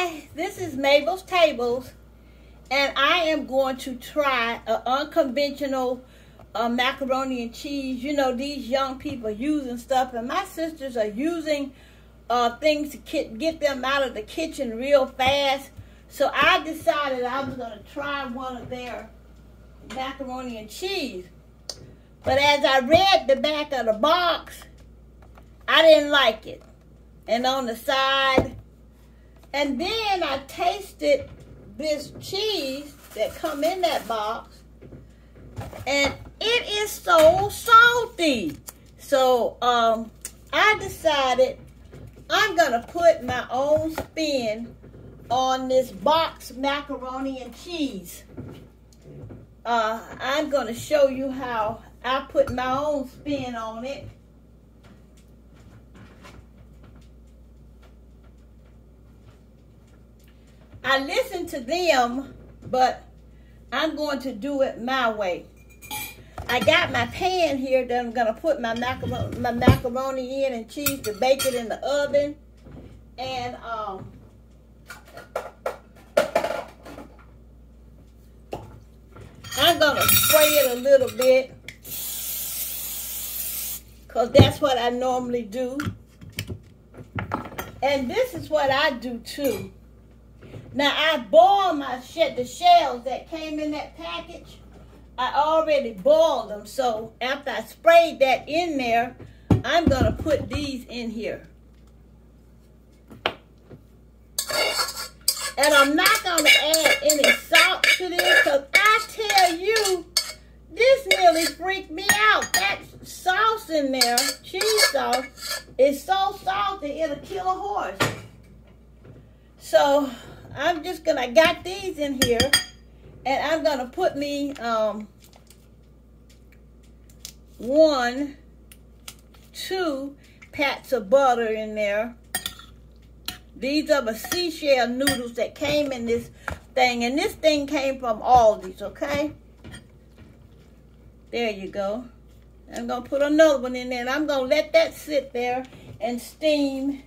Hi, this is Mabel's Tables, and I am going to try an unconventional macaroni and cheese. You know, these young people are using stuff, and my sisters are using things to get them out of the kitchen real fast. So I decided I was going to try one of their macaroni and cheese. But as I read the back of the box, I didn't like it. And on the side, and then I tasted this cheese that come in that box, and it is so salty. So I decided I'm gonna put my own spin on this box macaroni and cheese. I'm gonna show you how I put my own spin on it. I listened to them, but I'm going to do it my way. I got my pan here that I'm going to put my macaroni in and cheese to bake it in the oven. And I'm going to spray it a little bit, because that's what I normally do. And this is what I do too. Now, I boiled the shells that came in that package. I already boiled them. So after I sprayed that in there, I'm going to put these in here. And I'm not going to add any salt to this, because I tell you, this nearly freaked me out. That sauce in there, cheese sauce, is so salty it'll kill a horse. So I'm just gonna, I got these in here, and I'm gonna put me 1, 2 pats of butter in there. These are the seashell noodles that came in this thing, and this thing came from Aldi's, okay? There you go. I'm gonna put another one in there, and I'm gonna let that sit there and steam.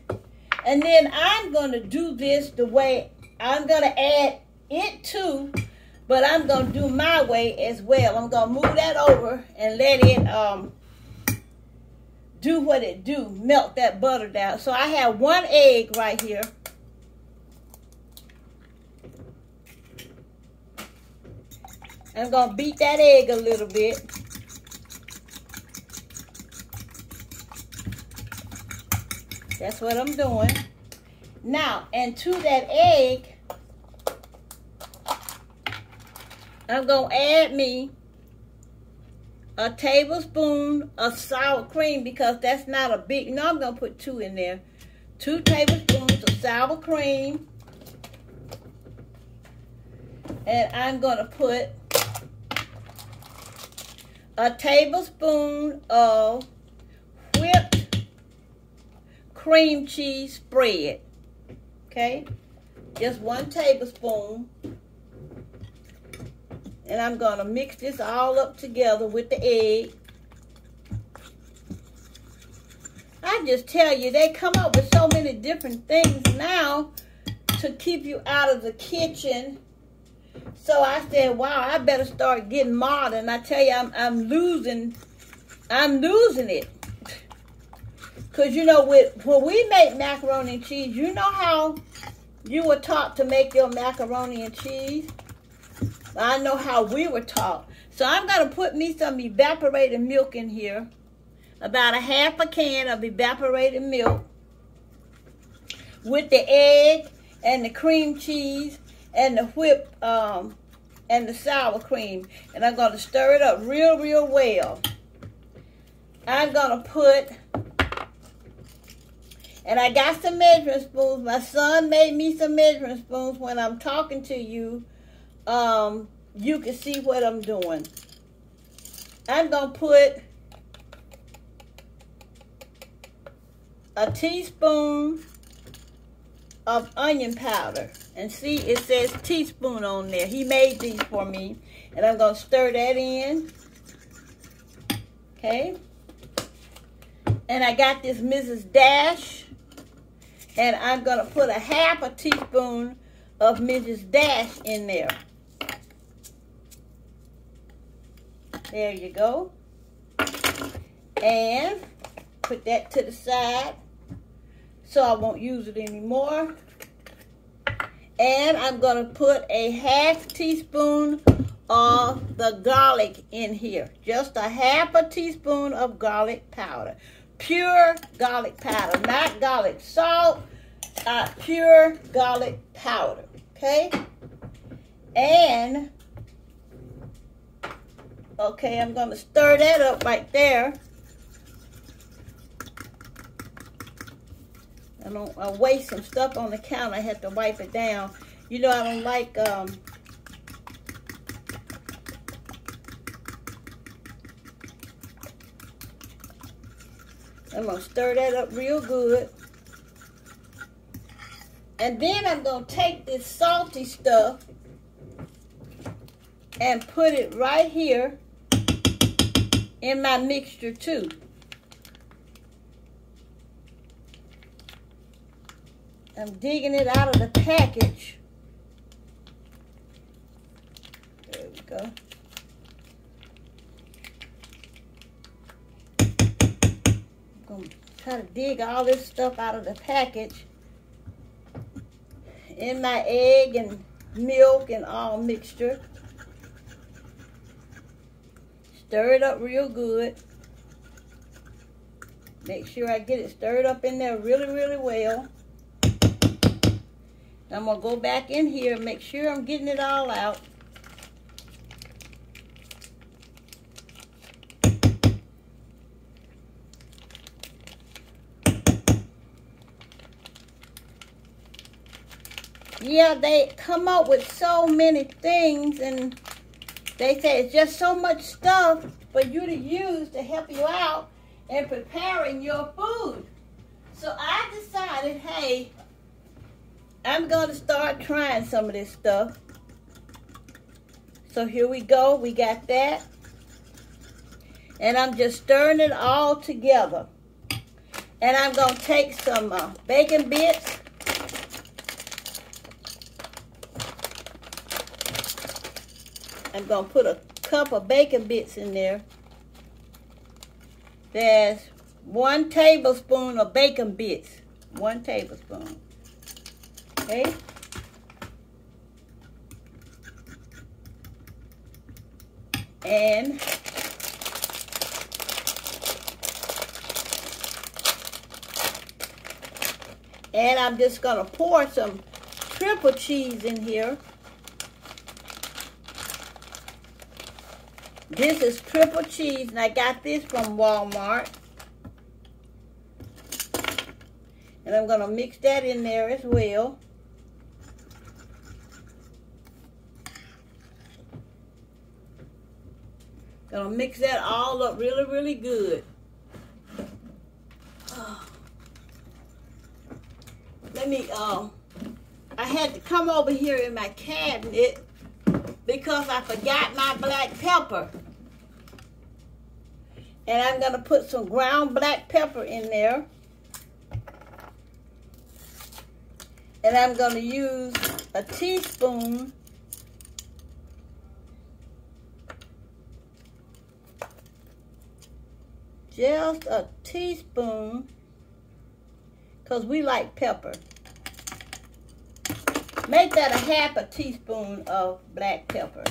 And then I'm gonna do this the way I'm going to add it too, but I'm going to do my way as well. I'm going to move that over and let it do what it do, melt that butter down. So I have 1 egg right here. I'm going to beat that egg a little bit. That's what I'm doing. Now, and to that egg, I'm going to add me a tablespoon of sour cream, because that's not a big, no, I'm going to put 2 in there. 2 tablespoons of sour cream. And I'm going to put a tablespoon of whipped cream cheese spread. Okay, just 1 tablespoon. And I'm going to mix this all up together with the egg. I just tell you, they come up with so many different things now to keep you out of the kitchen. So I said, wow, I better start getting modern. I tell you, I'm losing it. Because, you know, when we make macaroni and cheese, you know how you were taught to make your macaroni and cheese? I know how we were taught. So I'm going to put me some evaporated milk in here. About 1/2 can of evaporated milk. With the egg and the cream cheese and the whipped and the sour cream. And I'm going to stir it up real, real well. I'm going to put... And I got some measuring spoons. My son made me some measuring spoons. When I'm talking to you, you can see what I'm doing. I'm going to put a teaspoon of onion powder. And see, it says teaspoon on there. He made these for me. And I'm going to stir that in. Okay. And I got this Mrs. Dash. And I'm going to put a half a teaspoon of Mrs. Dash in there. There you go. And put that to the side so I won't use it anymore. And I'm going to put a half teaspoon of the garlic in here. Just a half a teaspoon of garlic powder. Pure garlic powder, not garlic salt, pure garlic powder, okay? And, okay, I'm going to stir that up right there. I waste some stuff on the counter. I have to wipe it down. You know, I don't like I'm going to stir that up real good. And then I'm going to take this salty stuff and put it right here in my mixture too. I'm digging it out of the package. There we go. I'm going to try to dig all this stuff out of the package in my egg and milk and all mixture. Stir it up real good. Make sure I get it stirred up in there really, really well. I'm going to go back in here and make sure I'm getting it all out. Yeah, they come up with so many things, and they say it's just so much stuff for you to use to help you out in preparing your food. So I decided, hey, I'm going to start trying some of this stuff. So here we go. We got that. And I'm just stirring it all together. And I'm going to take some bacon bits. I'm going to put a cup of bacon bits in there. There's 1 tablespoon of bacon bits. 1 tablespoon. Okay. And I'm just going to pour some triple cheese in here. This is triple cheese, and I got this from Walmart. And I'm going to mix that in there as well. Gonna mix that all up really, really good. Let me, I had to come over here in my cabinet because I forgot my black pepper. And I'm gonna put some ground black pepper in there. And I'm gonna use a teaspoon just a teaspoon, because we like pepper. Make that a half a teaspoon of black pepper.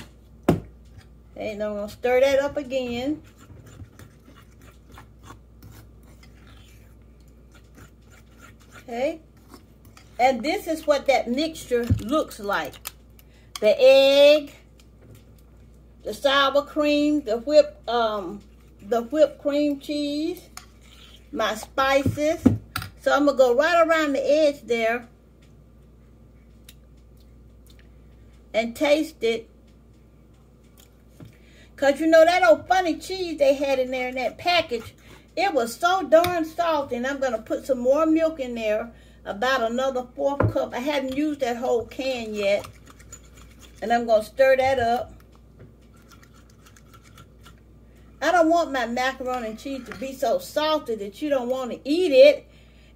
Okay, now I'm going to stir that up again. Okay, and this is what that mixture looks like. The egg, the sour cream, the whipped cream cheese, my spices. So I'm going to go right around the edge there and taste it. Because you know that old funny cheese they had in there in that package, it was so darn salty. And I'm going to put some more milk in there, about another 1/4 cup. I hadn't used that whole can yet. And I'm going to stir that up. I don't want my macaroni and cheese to be so salty that you don't want to eat it.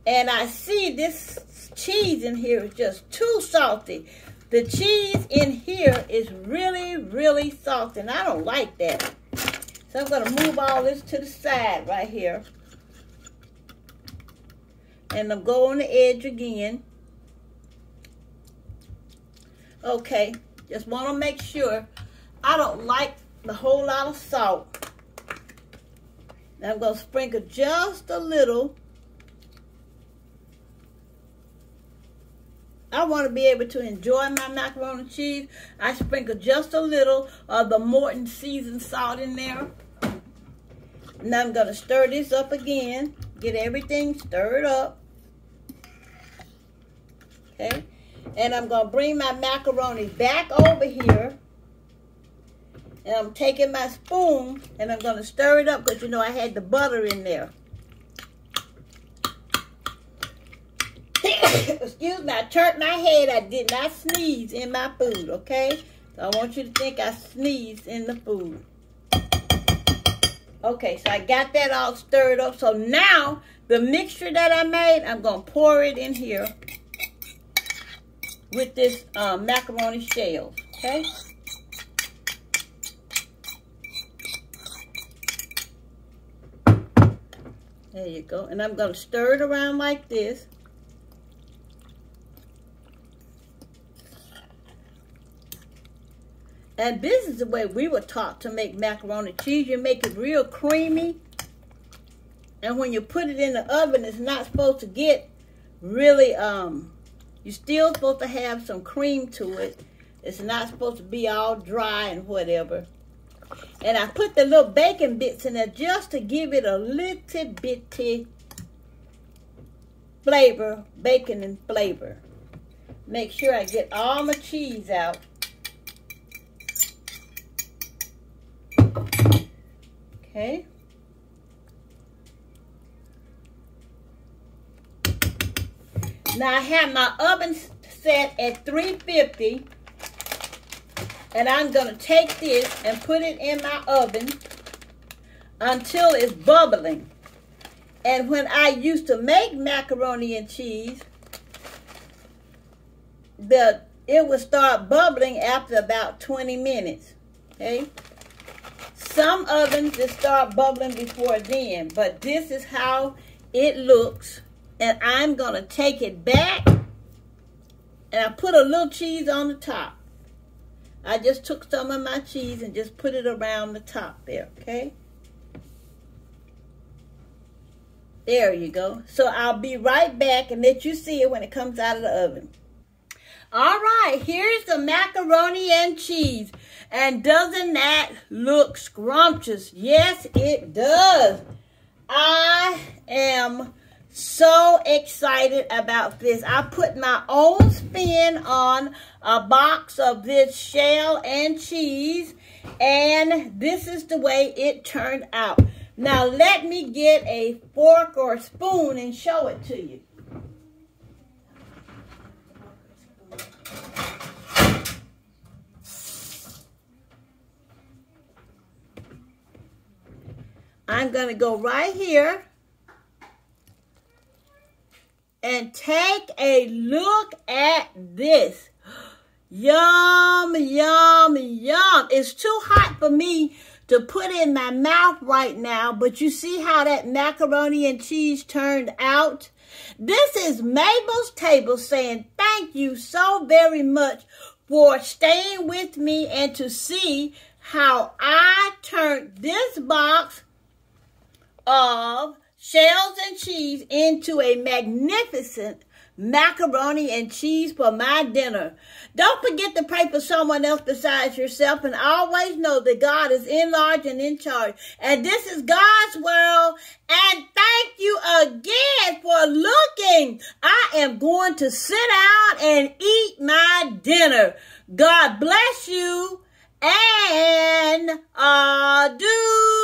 And I see this cheese in here is just too salty. The cheese in here is really, really salty, and I don't like that. So I'm going to move all this to the side right here. And I'm going on the edge again. Okay, just want to make sure I don't like the whole lot of salt. Now I'm going to sprinkle just a little. I want to be able to enjoy my macaroni and cheese. I sprinkle just a little of the Morton seasoned salt in there. Now I'm going to stir this up again. Get everything stirred up. Okay. And I'm going to bring my macaroni back over here. And I'm taking my spoon and I'm going to stir it up because, you know, I had the butter in there. Excuse me, I turned my head. I did not sneeze in my food, okay? So I want you to think I sneezed in the food. Okay, so I got that all stirred up. So now, the mixture that I made, I'm going to pour it in here with this macaroni shells, okay? There you go. And I'm going to stir it around like this. And this is the way we were taught to make macaroni and cheese. You make it real creamy. And when you put it in the oven, it's not supposed to get really, you're still supposed to have some cream to it. It's not supposed to be all dry and whatever. And I put the little bacon bits in there just to give it a little bitty flavor, bacon and flavor. Make sure I get all my cheese out. Okay. Now I have my oven set at 350. And I'm going to take this and put it in my oven until it's bubbling. And when I used to make macaroni and cheese, it would start bubbling after about 20 minutes. Okay? Some ovens just start bubbling before then, but this is how it looks. And I'm going to take it back, and I put a little cheese on the top. I just took some of my cheese and just put it around the top there, okay? There you go. So I'll be right back and let you see it when it comes out of the oven. All right, here's the macaroni and cheese. And doesn't that look scrumptious? Yes, it does. I am so excited about this. I put my own spin on a box of this shell and cheese, and this is the way it turned out. Now let me get a fork or spoon and show it to you. I'm going to go right here and take a look at this. Yum, yum, yum. It's too hot for me to put in my mouth right now, but you see how that macaroni and cheese turned out? This is Mabel's Table saying thank you so very much for staying with me and to see how I turned this box of shells and cheese into a magnificent macaroni and cheese for my dinner. Don't forget to pray for someone else besides yourself, and always know that God is in large and in charge. And this is God's world, and thank you again for looking. I am going to sit down and eat my dinner. God bless you, and adieu.